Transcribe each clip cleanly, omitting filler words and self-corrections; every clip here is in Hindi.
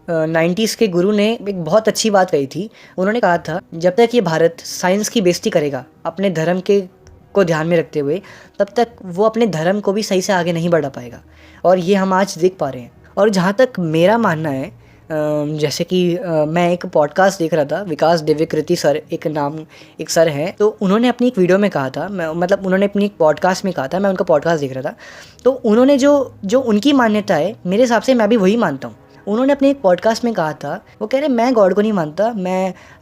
90s के गुरु ने एक बहुत अच्छी बात कही थी। उन्होंने कहा था जब तक ये भारत साइंस की बेइज्जती करेगा अपने धर्म के को ध्यान में रखते हुए, तब तक वो अपने धर्म को भी सही से आगे नहीं बढ़ा पाएगा। और ये हम आज देख पा रहे हैं। और जहाँ तक मेरा मानना है, जैसे कि मैं एक पॉडकास्ट देख रहा था, विकास दिव्यकृति सर एक सर हैं, तो उन्होंने अपनी एक वीडियो में कहा था, उन्होंने अपनी एक पॉडकास्ट में कहा था, मैं उनका पॉडकास्ट देख रहा था, तो उन्होंने जो उनकी मान्यता है, मेरे हिसाब से मैं भी वही मानता हूँ। उन्होंने अपने एक पॉडकास्ट में कहा था, वो कह रहे मैं गॉड को नहीं मानता,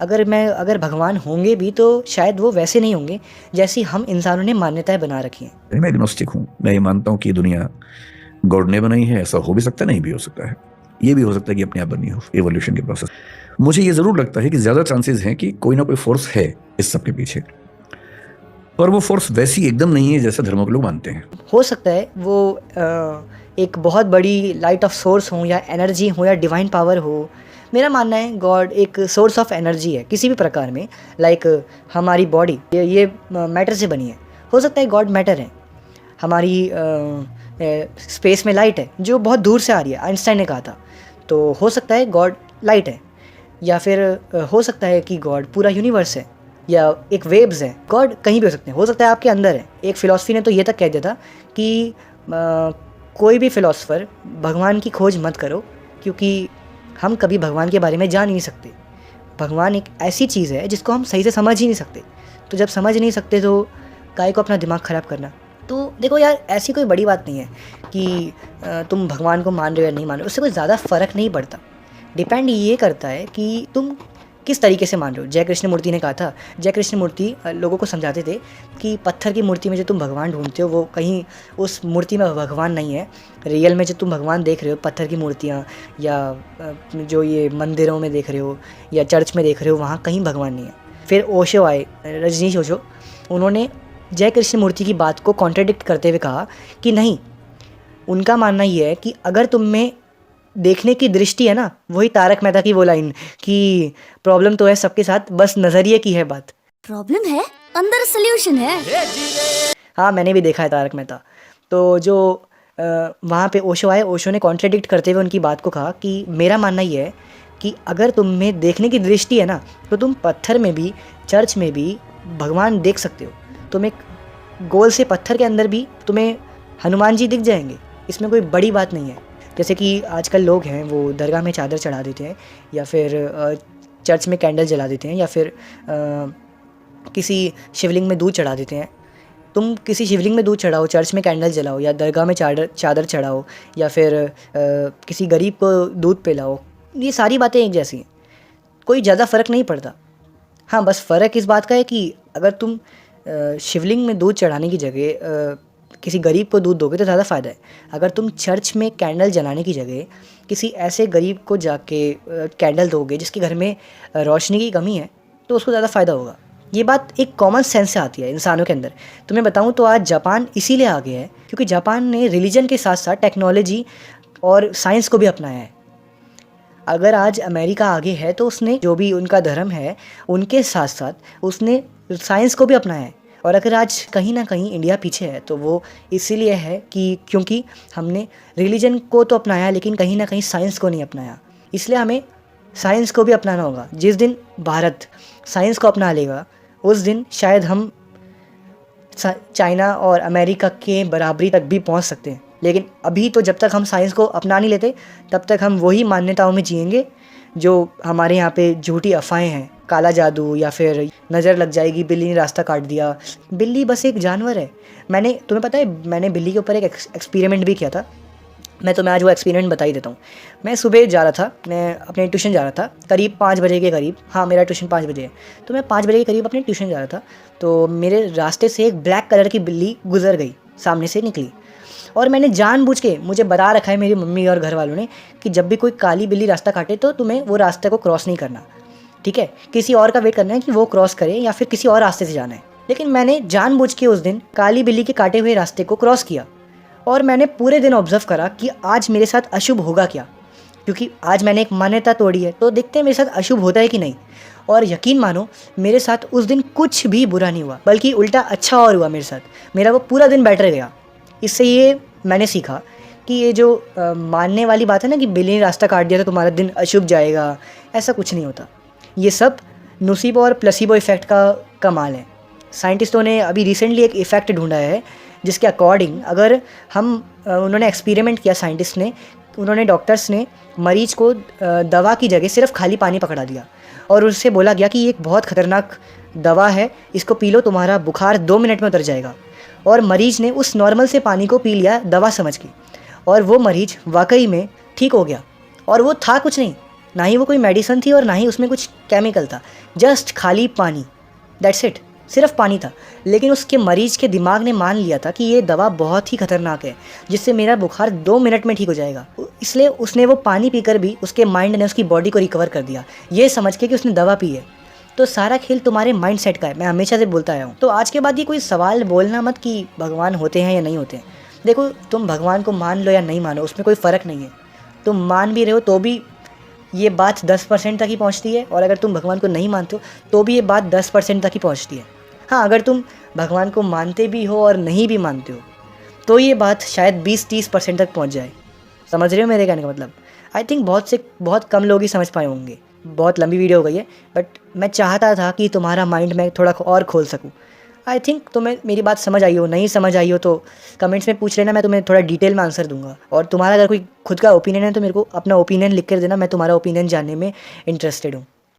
अगर भगवान होंगे भी तो शायद वो वैसे नहीं होंगे जैसी हम इंसानों ने मान्यताएं बना रखी हैं। मैं एग्नोस्टिक हूँ, मैं ये मानता हूँ कि दुनिया गॉड ने बनाई है। ऐसा हो भी सकता है, नहीं भी हो सकता है। ये भी हो सकता है कि अपने आप बनी हो, एवोल्यूशन के प्रोसेस। मुझे ये जरूर लगता है कि ज्यादा चांसेस हैं कि कोई ना कोई फोर्स है इस सब के पीछे, पर वो फोर्स वैसी एकदम नहीं है जैसा धर्मों के लोग मानते हैं। हो सकता है वो एक बहुत बड़ी लाइट ऑफ सोर्स हो, या एनर्जी हो, या डिवाइन पावर हो। मेरा मानना है गॉड एक सोर्स ऑफ एनर्जी है किसी भी प्रकार में। लाइक हमारी बॉडी ये मैटर से बनी है। हो सकता है गॉड मैटर है। हमारी स्पेस में लाइट है जो बहुत दूर से आ रही है, आइंस्टाइन ने कहा था। तो हो सकता है गॉड लाइट है, या फिर हो सकता है कि गॉड पूरा यूनिवर्स है, या एक वेव्स है। गॉड कहीं भी हो सकते हैं। हो सकता है आपके अंदर है। एक फ़िलॉसफी ने तो ये तक कह दिया था कि कोई भी फ़िलासफ़र भगवान की खोज मत करो, क्योंकि हम कभी भगवान के बारे में जान ही नहीं सकते। भगवान एक ऐसी चीज़ है जिसको हम सही से समझ ही नहीं सकते। तो जब समझ नहीं सकते तो काहे को अपना दिमाग ख़राब करना। तो देखो यार, ऐसी कोई बड़ी बात नहीं है कि तुम भगवान को मान रहे हो या नहीं मान रहे हो, उससे कोई ज़्यादा फ़र्क नहीं पड़ता। डिपेंड ये करता है कि तुम किस तरीके से मान रहे हो। जय कृष्ण मूर्ति ने कहा था, जय कृष्ण मूर्ति लोगों को समझाते थे कि पत्थर की मूर्ति में जो तुम भगवान ढूंढते हो वो कहीं उस मूर्ति में भगवान नहीं है। रियल में जो तुम भगवान देख रहे हो, पत्थर की मूर्तियाँ या जो ये मंदिरों में देख रहे हो या चर्च में देख रहे हो, वहाँ कहीं भगवान नहीं है। फिर ओशो आए, रजनीश ओशो, उन्होंने जय कृष्ण मूर्ति की बात को कॉन्ट्रडिक्ट करते हुए कहा कि नहीं, उनका मानना ये है कि अगर तुम में देखने की दृष्टि है ना, वही तारक मेहता की वो लाइन कि प्रॉब्लम तो है सबके साथ, बस नजरिए की है बात। प्रॉब्लम है अंदर सॉल्यूशन है। हाँ, मैंने भी देखा है तारक मेहता। तो जो वहाँ पे ओशो आए, ओशो ने कॉन्ट्रडिक्ट करते हुए उनकी बात को कहा कि मेरा मानना ये है कि अगर तुम में देखने की दृष्टि है ना, तो तुम पत्थर में भी, चर्च में भी भगवान देख सकते हो। तुम एक गोल से पत्थर के अंदर भी तुम्हें हनुमान जी दिख जाएंगे। इसमें कोई बड़ी बात नहीं है। जैसे कि आजकल लोग हैं वो दरगाह में चादर चढ़ा देते हैं, या फिर चर्च में कैंडल जला देते हैं, या फिर किसी शिवलिंग में दूध चढ़ा देते हैं। तुम किसी शिवलिंग में दूध चढ़ाओ, चर्च में कैंडल जलाओ, या दरगाह में चादर चढ़ाओ, या फिर किसी गरीब को दूध पिलाओ, ये सारी बातें एक जैसी हैं। कोई ज़्यादा फ़र्क नहीं पड़ता। हाँ, बस फ़र्क इस बात का है कि अगर तुम शिवलिंग में दूध चढ़ाने की जगह किसी गरीब को दूध दोगे तो ज़्यादा फ़ायदा है। अगर तुम चर्च में कैंडल जलाने की जगह किसी ऐसे गरीब को जाके कैंडल दोगे जिसके घर में रोशनी की कमी है, तो उसको ज़्यादा फ़ायदा होगा। ये बात एक कॉमन सेंस से आती है इंसानों के अंदर। तुम्हें बताऊं तो आज जापान इसीलिए आगे है क्योंकि जापान ने रिलीजन के साथ साथ टेक्नोलॉजी और साइंस को भी अपनाया है। अगर आज अमेरिका आगे है तो उसने जो भी उनका धर्म है उनके साथ साथ उसने साइंस को भी अपनाया है। और अगर आज कहीं ना कहीं इंडिया पीछे है तो वो इसीलिए है कि क्योंकि हमने रिलीजन को तो अपनाया लेकिन कहीं ना कहीं साइंस को नहीं अपनाया। इसलिए हमें साइंस को भी अपनाना होगा। जिस दिन भारत साइंस को अपना लेगा उस दिन शायद हम चाइना और अमेरिका के बराबरी तक भी पहुंच सकते हैं। लेकिन अभी तो जब तक हम साइंस को अपना नहीं लेते तब तक हम वही मान्यताओं में जिएंगे जो हमारे यहाँ पे झूठी अफवाहें हैं। काला जादू, या फिर नज़र लग जाएगी, बिल्ली ने रास्ता काट दिया। बिल्ली बस एक जानवर है। तुम्हें पता है मैंने बिल्ली के ऊपर एक एक्सपेरिमेंट भी किया था। मैं तुम्हें आज वो एक्सपेरिमेंट बता ही देता हूँ। मैं सुबह जा रहा था, मैं अपने ट्यूशन जा रहा था करीब 5 बजे के करीब। हाँ, मेरा ट्यूशन 5 बजे है, तो मैं 5 बजे के करीब अपने ट्यूशन जा रहा था। तो मेरे रास्ते से एक ब्लैक कलर की बिल्ली गुजर गई, सामने से निकली। और मैंने जानबूझ के, मुझे बता रखा है मेरी मम्मी और घर वालों ने कि जब भी कोई काली बिल्ली रास्ता काटे तो तुम्हें वो रास्ते को क्रॉस नहीं करना, ठीक है। किसी और का वेट करना है कि वो क्रॉस करे या फिर किसी और रास्ते से जाना है। लेकिन मैंने जानबूझ के उस दिन काली बिल्ली के काटे हुए रास्ते को क्रॉस किया और मैंने पूरे दिन ऑब्जर्व करा कि आज मेरे साथ अशुभ होगा क्या, क्योंकि आज मैंने एक मान्यता तोड़ी है। तो देखते हैं मेरे साथ अशुभ होता है कि नहीं। और यकीन मानो मेरे साथ उस दिन कुछ भी बुरा नहीं हुआ, बल्कि उल्टा अच्छा और हुआ मेरे साथ। मेरा वो पूरा दिन बेटर गया। इससे ये मैंने सीखा कि ये जो मानने वाली बात है ना कि बिल्ली ने रास्ता काट दिया तो तुम्हारा दिन अशुभ जाएगा, ऐसा कुछ नहीं होता। ये सब नोसिबो और प्लेसिबो इफ़ेक्ट का कमाल है। साइंटिस्टों ने अभी रिसेंटली एक इफ़ेक्ट ढूंढा है जिसके अकॉर्डिंग अगर हम उन्होंने एक्सपेरिमेंट किया, साइंटिस्ट ने, उन्होंने डॉक्टर्स ने मरीज को दवा की जगह सिर्फ खाली पानी पकड़ा दिया और उससे बोला गया कि ये एक बहुत ख़तरनाक दवा है, इसको पी लो, तुम्हारा बुखार 2 मिनट में उतर जाएगा। और मरीज ने उस नॉर्मल से पानी को पी लिया दवा समझ के, और वो मरीज वाकई में ठीक हो गया। और वो था कुछ नहीं, ना ही वो कोई मेडिसिन थी और ना ही उसमें कुछ केमिकल था, जस्ट खाली पानी, दैट्स इट, सिर्फ पानी था। लेकिन उसके मरीज के दिमाग ने मान लिया था कि ये दवा बहुत ही खतरनाक है जिससे मेरा बुखार 2 मिनट में ठीक हो जाएगा, इसलिए उसने वो पानी पीकर भी उसके माइंड ने उसकी बॉडी को रिकवर कर दिया, ये समझ के कि उसने दवा पी है। तो सारा खेल तुम्हारे माइंड सेट का है, मैं हमेशा से बोलता आया हूँ। तो आज के बाद ये कोई सवाल बोलना मत कि भगवान होते हैं या नहीं होते हैं। देखो, तुम भगवान को मान लो या नहीं मानो, उसमें कोई फ़र्क नहीं है। तुम मान भी रहे हो तो भी ये बात 10% तक ही पहुँचती है, और अगर तुम भगवान को नहीं मानते हो तो भी ये बात 10% तक ही पहुँचती है। हाँ, अगर तुम भगवान को मानते भी हो और नहीं भी मानते हो तो ये बात शायद 20-30% तक पहुँच जाए। समझ रहे हो मेरे कहने का मतलब? आई थिंक बहुत कम लोग ही समझ पाए होंगे। बहुत लंबी वीडियो हो गई है, बट मैं चाहता था कि तुम्हारा माइंड मैं थोड़ा और खोल सकूं। आई थिंक तुम्हें मेरी बात समझ आई हो, नहीं समझ आई हो तो कमेंट्स में पूछ लेना, मैं तुम्हें थोड़ा डिटेल में आंसर दूंगा। और तुम्हारा अगर कोई खुद का ओपिनियन है तो मेरे को अपना ओपिनियन लिख कर देना, मैं तुम्हारा ओपिनियन जानने में इंटरेस्टेड हूँ।